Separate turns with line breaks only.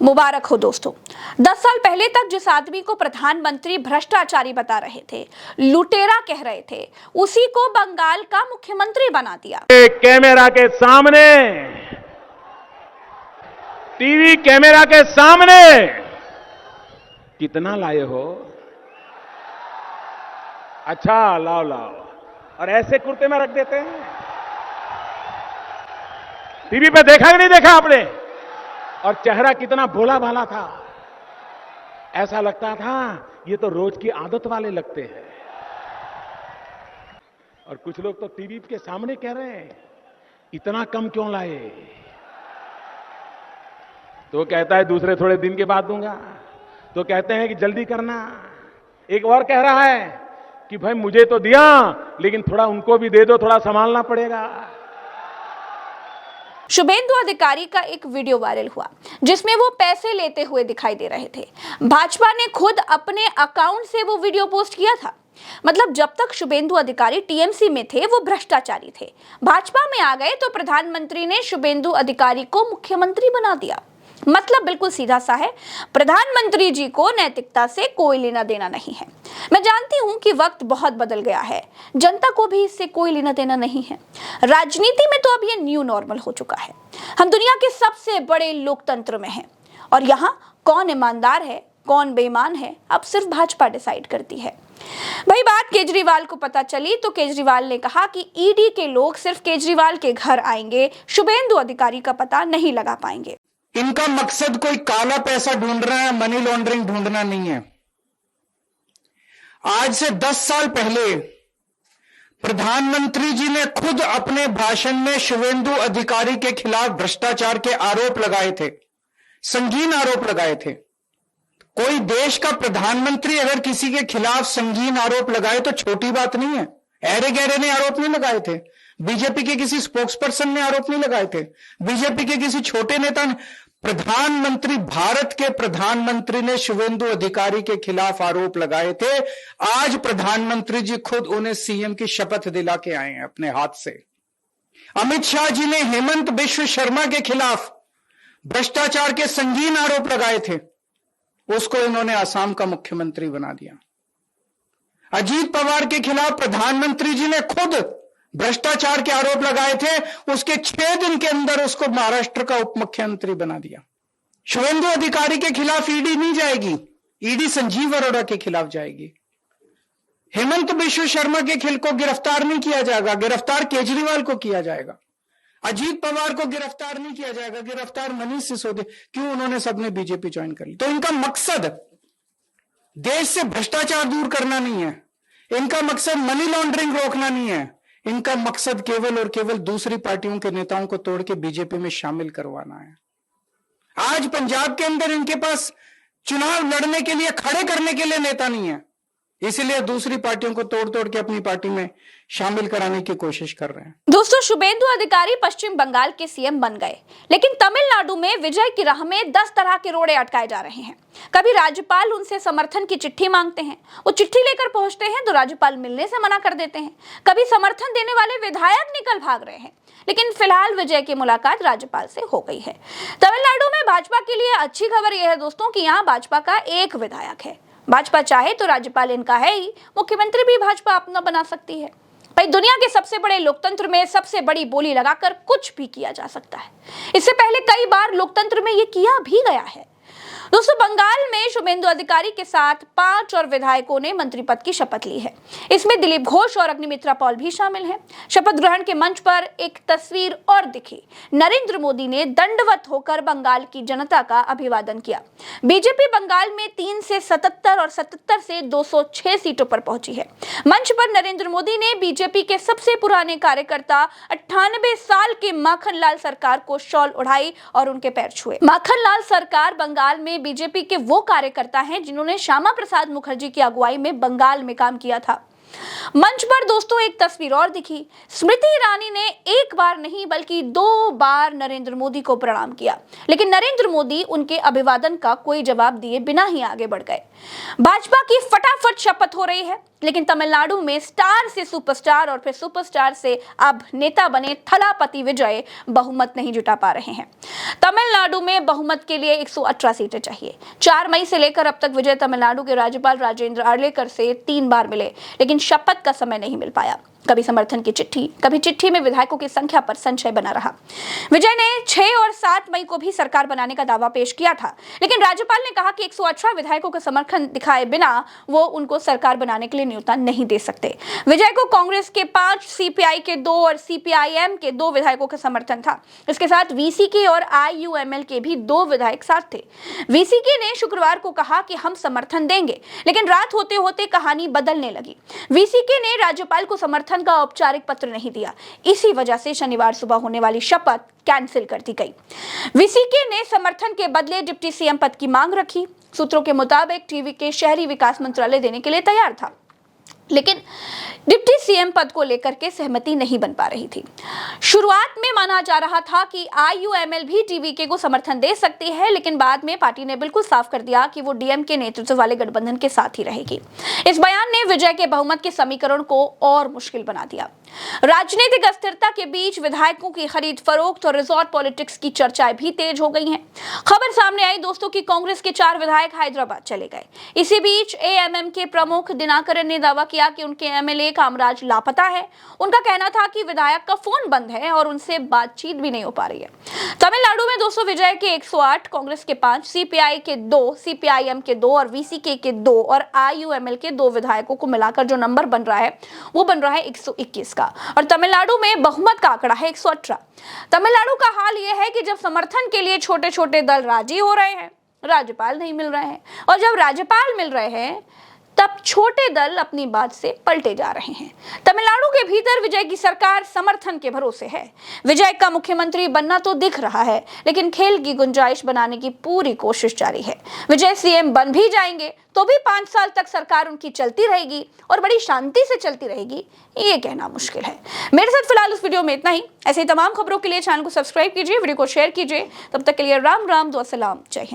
मुबारक हो दोस्तों। 10 साल पहले तक जिस आदमी को प्रधानमंत्री भ्रष्टाचारी बता रहे थे, लुटेरा कह रहे थे, उसी को बंगाल का मुख्यमंत्री बना दिया।
कैमरा के सामने, टीवी कैमरा के सामने कितना लाए हो? अच्छा, लाओ लाओ। और ऐसे कुर्ते में रख देते हैं। टीवी पे देखा कि नहीं देखा आपने? और चेहरा कितना भोला भाला था। ऐसा लगता था ये तो रोज की आदत वाले लगते हैं। और कुछ लोग तो टीवी के सामने कह रहे हैं इतना कम क्यों लाए? तो कहता है दूसरे थोड़े दिन के बाद दूंगा। तो कहते हैं कि जल्दी करना। एक और कह रहा है कि भाई मुझे तो दिया लेकिन थोड़ा उनको भी दे दो, थोड़ा संभालना पड़ेगा।
शुभेंदु अधिकारी का एक वीडियो वायरल हुआ जिसमें वो पैसे लेते हुए दिखाई दे रहे थे। भाजपा ने खुद अपने अकाउंट से वो वीडियो पोस्ट किया था। मतलब जब तक शुभेंदु अधिकारी टीएमसी में थे वो भ्रष्टाचारी थे। भाजपा में आ गए तो प्रधानमंत्री ने शुभेंदु अधिकारी को मुख्यमंत्री बना दिया। मतलब बिल्कुल सीधा सा है, प्रधानमंत्री जी को नैतिकता से कोई लेना देना नहीं है। मैं जानती हूं कि वक्त बहुत बदल गया है, जनता को भी इससे कोई लेना देना नहीं है। राजनीति में तो अब ये न्यू नॉर्मल हो चुका है। हम दुनिया के सबसे बड़े लोकतंत्र में हैं और यहाँ कौन ईमानदार है कौन बेईमान है अब सिर्फ भाजपा डिसाइड करती है। भाई बात केजरीवाल को पता चली तो केजरीवाल ने कहा कि ईडी के लोग सिर्फ केजरीवाल के घर आएंगे, शुभेंदु अधिकारी का पता नहीं लगा पाएंगे।
इनका मकसद कोई काला पैसा ढूंढना है, मनी लॉन्ड्रिंग ढूंढना नहीं है। आज से 10 साल पहले प्रधानमंत्री जी ने खुद अपने भाषण में शुभेंदु अधिकारी के खिलाफ भ्रष्टाचार के आरोप लगाए थे, संगीन आरोप लगाए थे। कोई देश का प्रधानमंत्री अगर किसी के खिलाफ संगीन आरोप लगाए तो छोटी बात नहीं है। ऐरे गहरे ने आरोप नहीं लगाए थे, बीजेपी के किसी स्पोक्सपर्सन ने आरोप नहीं लगाए थे, बीजेपी के किसी छोटे नेता ने। प्रधानमंत्री, भारत के प्रधानमंत्री ने शुभेंदु अधिकारी के खिलाफ आरोप लगाए थे। आज प्रधानमंत्री जी खुद उन्हें सीएम की शपथ दिला के आए हैं अपने हाथ से। अमित शाह जी ने हेमंत बिश्व शर्मा के खिलाफ भ्रष्टाचार के संगीन आरोप लगाए थे, उसको इन्होंने असम का मुख्यमंत्री बना दिया। अजीत पवार के खिलाफ प्रधानमंत्री जी ने खुद भ्रष्टाचार के आरोप लगाए थे, उसके 6 दिन के अंदर उसको महाराष्ट्र का उप मुख्यमंत्री बना दिया। शुभेंदु अधिकारी के खिलाफ ईडी नहीं जाएगी, ईडी संजीव अरोड़ा के खिलाफ जाएगी। हेमंत बिश्व शर्मा के खिल को गिरफ्तार नहीं किया जाएगा, गिरफ्तार केजरीवाल को किया जाएगा। अजीत पवार को गिरफ्तार नहीं किया जाएगा, गिरफ्तार मनीष सिसोदिया। क्यों? उन्होंने सबने बीजेपी ज्वाइन कर ली। तो इनका मकसद देश से भ्रष्टाचार दूर करना नहीं है, इनका मकसद मनी लॉन्ड्रिंग रोकना नहीं है, इनका मकसद केवल और केवल दूसरी पार्टियों के नेताओं को तोड़ के बीजेपी में शामिल करवाना है। आज पंजाब के अंदर इनके पास चुनाव लड़ने के लिए, खड़े करने के लिए नेता नहीं है, इसलिए दूसरी पार्टियों को तोड़ तोड़ के अपनी पार्टी में शामिल कराने की कोशिश कर रहे हैं।
दोस्तों, शुभेंदु अधिकारी पश्चिम बंगाल के सीएम बन गए, लेकिन तमिलनाडु में विजय की राह में 10 तरह के रोड़े अटकाए जा रहे हैं। कभी राज्यपाल उनसे समर्थन की चिट्ठी मांगते हैं, वो चिट्ठी लेकर पहुंचते हैं तो राज्यपाल मिलने से मना कर देते हैं। कभी समर्थन देने वाले विधायक निकल भाग रहे हैं, लेकिन फिलहाल विजय की मुलाकात राज्यपाल से हो गई है। तमिलनाडु में भाजपा के लिए अच्छी खबर यह है दोस्तों कि यहाँ भाजपा का एक विधायक है। भाजपा चाहे तो राज्यपाल इनका है ही, मुख्यमंत्री भी भाजपा अपना बना सकती है। भाई दुनिया के सबसे बड़े लोकतंत्र में सबसे बड़ी बोली लगाकर कुछ भी किया जा सकता है। इससे पहले कई बार लोकतंत्र में ये किया भी गया है। दोस्तों, बंगाल में शुभेंदु अधिकारी के साथ 5 और विधायकों ने मंत्री पद की शपथ ली है। इसमें दिलीप घोष और अग्निमित्रा पॉल भी शामिल हैं। शपथ ग्रहण के मंच पर एक तस्वीर और दिखी। नरेंद्र मोदी ने दंडवत होकर बंगाल की जनता का अभिवादन किया। बीजेपी बंगाल में 3 से 77 और 77 से 206 सीटों पर पहुंची है। मंच पर नरेंद्र मोदी ने बीजेपी के सबसे पुराने कार्यकर्ता 98 साल के माखन लाल सरकार को शॉल उड़ाई और उनके पैर छुए। माखन लाल सरकार बंगाल में बीजेपी के वो कार्यकर्ता हैं जिन्होंने श्यामा प्रसाद मुखर्जी की अगुवाई में बंगाल में काम किया था। मंच पर दोस्तों एक तस्वीर और दिखी। स्मृति ईरानी ने एक बार नहीं बल्कि 2 बार नरेंद्र मोदी को प्रणाम किया, लेकिन नरेंद्र मोदी उनके अभिवादन का कोई जवाब दिए बिना ही आगे बढ़ गए। भाजपा की फटाफट शपथ हो रही है, लेकिन तमिलनाडु में स्टार से सुपरस्टार और फिर सुपरस्टार से अब नेता बने थलापति विजय बहुमत नहीं जुटा पा रहे हैं। तमिलनाडु में बहुमत के लिए 118 सीटें चाहिए। 4 मई से लेकर अब तक विजय तमिलनाडु के राज्यपाल राजेंद्र अर्लेकर से 3 बार मिले, लेकिन शपथ का समय नहीं मिल पाया। कभी समर्थन की चिट्ठी, कभी चिट्ठी में विधायकों की संख्या पर संशय बना रहा। विजय ने 6 और 7 मई को भी सरकार बनाने का दावा पेश किया था, लेकिन राज्यपाल ने कहा कि 118 विधायकों का समर्थन दिखाए बिना वो उनको सरकार बनाने के लिए न्योता नहीं दे सकते। विजय को कांग्रेस के 5, सीपीआई के 2 और सीपीआईएम के 2 विधायकों का समर्थन था। इसके साथ वीसीके और आईयूएमएल के भी 2 विधायक साथ थे। वीसीके ने शुक्रवार को कहा कि हम समर्थन देंगे, लेकिन रात होते होते कहानी बदलने लगी। वीसीके ने राज्यपाल को समर्थन का औपचारिक पत्र नहीं दिया। इसी वजह से शनिवार सुबह होने वाली शपथ कैंसिल कर दी गई। वीसीके ने समर्थन के बदले डिप्टी सीएम पद की मांग रखी। सूत्रों के मुताबिक टीवी के शहरी विकास मंत्रालय देने के लिए तैयार था, लेकिन डिप्टी सीएम पद को लेकर के सहमति नहीं बन पा रही थी। शुरुआत में माना जा रहा था कि आईयूएमएल भी टीवीके को समर्थन दे सकती है, लेकिन बाद में पार्टी ने बिल्कुल साफ कर दिया कि वो डीएम के नेतृत्व वाले गठबंधन के साथ ही रहेगी। इस बयान ने विजय के बहुमत के समीकरण को और मुश्किल बना दिया। राजनीतिक अस्थिरता के बीच विधायकों की खरीद फरोख्त और रिजॉर्ट पॉलिटिक्स की चर्चाएं भी तेज हो गई हैं। खबर सामने आई दोस्तों कि कांग्रेस के 4 विधायक हैदराबाद चले गए। इसी बीच एएमएम के प्रमुख दिनाकरन ने दावा किया कि उनके एमएलए कामराज लापता है। उनका कहना था कि विधायक का फोन बंद है और उनसे बातचीत भी नहीं हो पा रही है। तमिलनाडु में 200 विजय के 108, कांग्रेस के 5, सीपीआई के 2, सीपीआईएम के 2 और वीसीके के 2 और आईयूएमएल के 2 विधायकों को मिलाकर जो नंबर बन रहा है वो बन रहा है 121 का, और तमिलनाडु में बहुमत का आंकड़ा है 118। तमिलनाडु का हाल यह है कि जब समर्थन के लिए छोटे छोटे दल राजी हो रहे हैं, राज्यपाल नहीं मिल रहे हैं, और जब राज्यपाल मिल रहे हैं तब छोटे दल अपनी बात से पलटे जा रहे हैं। तमिलनाडु के भीतर विजय की सरकार समर्थन के भरोसे है। विजय का मुख्यमंत्री बनना तो दिख रहा है, लेकिन खेल की गुंजाइश बनाने की पूरी कोशिश जारी है। विजय सीएम बन भी जाएंगे तो भी 5 साल तक सरकार उनकी चलती रहेगी और बड़ी शांति से चलती रहेगी, ये कहना मुश्किल है। मेरे साथ फिलहाल इस वीडियो में इतना ही। ऐसे ही तमाम खबरों के लिए चैनल को सब्सक्राइब कीजिए, वीडियो को शेयर कीजिए। तब तक के लिए राम राम, दुआ सलाम, जय हिंद।